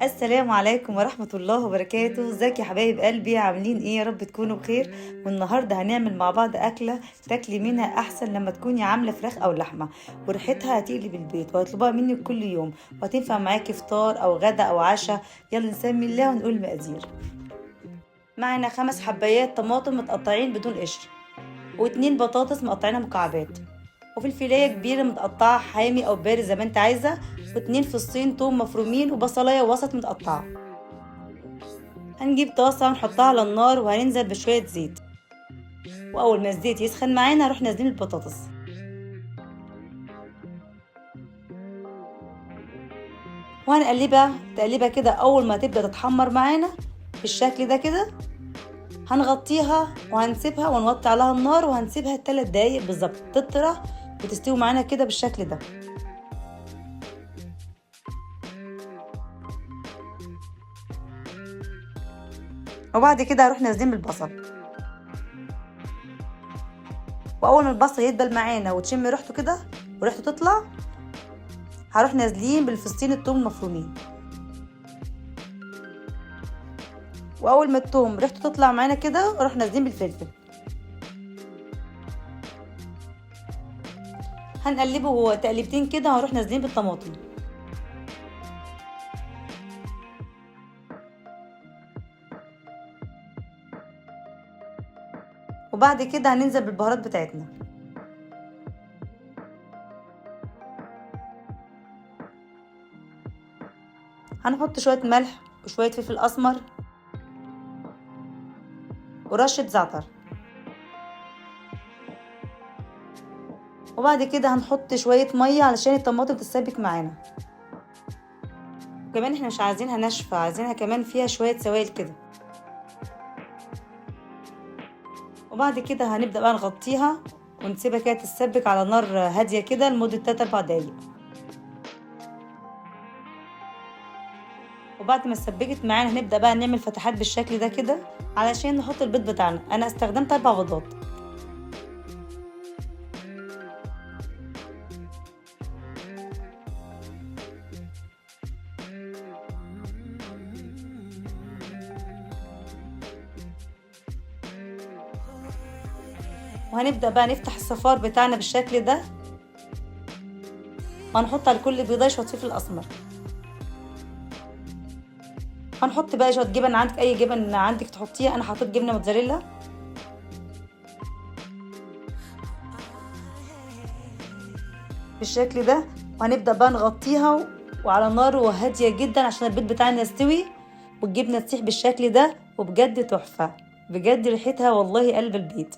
السلام عليكم ورحمة الله وبركاته. ازيك يا حبايب قلبي؟ عاملين ايه؟ يا رب تكونوا بخير. والنهاردة هنعمل مع بعض أكلة تاكلي منها أحسن لما تكوني عاملة فراخ أو لحمة، وريحتها هتقلب البيت وهطلبها منك كل يوم، وهتنفع معاكي فطار أو غدا أو عشاء. يلا نسمي الله ونقول المقادير. معنا 5 حبايات طماطم متقطعين بدون قشر، و2 بطاطس مقطعينها مكعبات، وفلفلايه كبيره متقطعه حامي او بارد زي ما انت عايزه، و2 فصين توم مفرومين، وبصلايه وسط متقطعه. هنجيب طاسه ونحطها على النار وهننزل بشويه زيت، واول ما الزيت يسخن معانا نروح نازلين البطاطس، وهنقلبها تقليبه كده. اول ما تبدا تتحمر معانا بالشكل ده كده هنغطيها وهنسيبها ونوطي عليها النار، وهنسيبها 3 دقايق بالظبط تطرى وتستوي معانا كده بالشكل ده. وبعد كده هروح نازلين بالبصل، واول ما البصل يدبل معانا وتشم ريحته كده وريحته تطلع هروح نازلين بالفصين الثوم المفرومين، واول ما الثوم ريحته تطلع معانا كده اروح نازلين بالفلفل. هنقلبه هو تقليبتين كده وهروح نازلين بالطماطم، وبعد كده هننزل بالبهارات بتاعتنا. هنحط شويه ملح وشويه فلفل اسمر ورشه زعتر، وبعد كده هنحط شويه ميه علشان الطماطم تتسبك معانا. وكمان احنا مش عايزينها ناشفه، عايزينها كمان فيها شويه سوائل كده. وبعد كده هنبدا بقى نغطيها ونسيبها كده تتسبك على نار هاديه كده لمده 3-4 دقايق. وبعد ما اتسبكت معانا هنبدا بقى نعمل فتحات بالشكل ده كده علشان نحط البيض بتاعنا. انا استخدمت 4 بيضات. وهنبدا بقى نفتح الصفار بتاعنا بالشكل ده، وهنحط على كل بيضه شويه فلفل اسمر. هنحط بقى شويه جبن، عندك اي جبن عندك تحطيها، انا حطيت جبنه موتزاريلا بالشكل ده. وهنبدا بقى نغطيها وعلى نار هاديه جدا عشان البيض بتاعنا يستوي والجبنه تسيح بالشكل ده. وبجد تحفه، بجد ريحتها والله قلب البيت،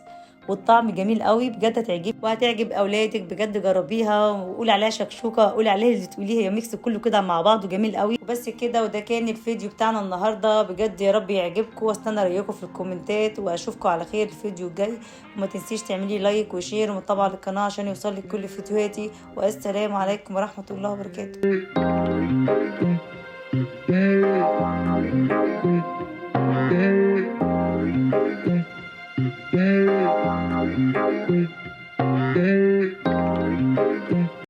والطعم جميل قوي بجد. هتعجب وهتعجب اولادك بجد. جربيها وقولي عليها شكشوكه، قولي عليها اللي تقوليه، هي ميكس كله كده مع بعض وجميل قوي. وبس كده، وده كان الفيديو بتاعنا النهارده. بجد يا رب يعجبكم، واستنى رايكم في الكومنتات، واشوفكم على خير الفيديو الجاي. وما تنسيش تعملي لايك وشير ومتابعه للقناه عشان يوصلك كل فيديوهاتي. والسلام عليكم ورحمه الله وبركاته.